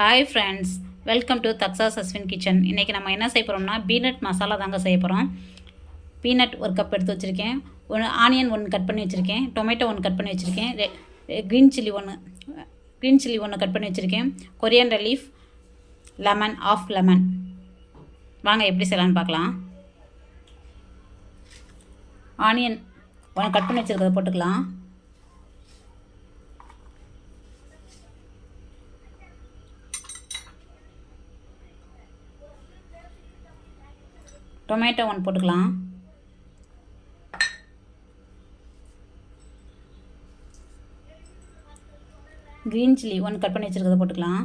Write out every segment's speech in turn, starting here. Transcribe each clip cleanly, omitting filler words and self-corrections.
Hi friends, welcome to தக்ஸாஸ் Ashwin kitchen. இன்றைக்கி நம்ம என்ன செய்ய போகிறோம்னா பீனட் மசாலா தாங்க செய்ய போகிறோம். பீனட் ஒரு கப் எடுத்து வச்சுருக்கேன், ஆனியன் ஒன்று கட் பண்ணி வச்சுருக்கேன், டொமேட்டோ ஒன்று கட் பண்ணி வச்சுருக்கேன், க்ரீன் சில்லி ஒன்று கட் பண்ணி வச்சுருக்கேன், coriander leaf, lemon, half lemon. வாங்க எப்படி செய்யலான்னு பார்க்கலாம். ஆனியன் ஒன்று கட் பண்ணி வச்சுருக்கிறத போட்டுக்கலாம். டொமேட்டோ ஒன்று போட்டுக்கலாம். க்ரீன் சில்லி ஒன்று கட் பண்ணி வச்சுருக்கிறத போட்டுக்கலாம்.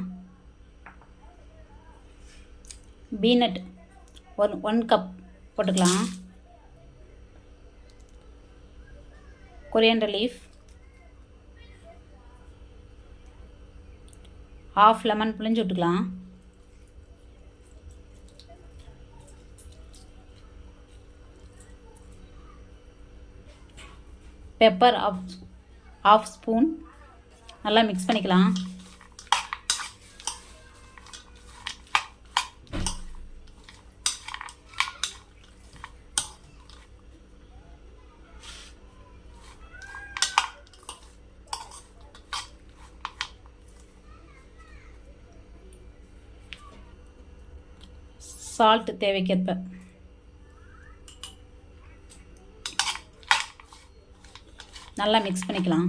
பீனட் ஒன் கப் போட்டுக்கலாம். கொரியாண்டர் லீஃப், ஆஃப் லெமன் புளிஞ்சு விட்டுக்கலாம். பெப்பர் ஆஃப் ஸ்பூன், நல்லா மிக்ஸ் பண்ணிக்கலாம். சால்ட் தேவைக்கேற்ப. நல்லா மிக்ஸ் பண்ணிக்கலாம்.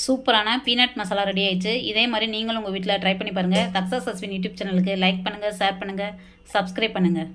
சூப்பரான பீனட் மசாலா ரெடி ஆயிடுச்சு. இதே மாதிரி நீங்களும் உங்கள் வீட்டில் ட்ரை பண்ணி பாருங்கள். தக்ஸாஸ் அஸ்வின் யூடியூப் சேனலுக்கு லைக் பண்ணுங்கள், ஷேர் பண்ணுங்கள், சப்ஸ்கிரைப் பண்ணுங்கள்.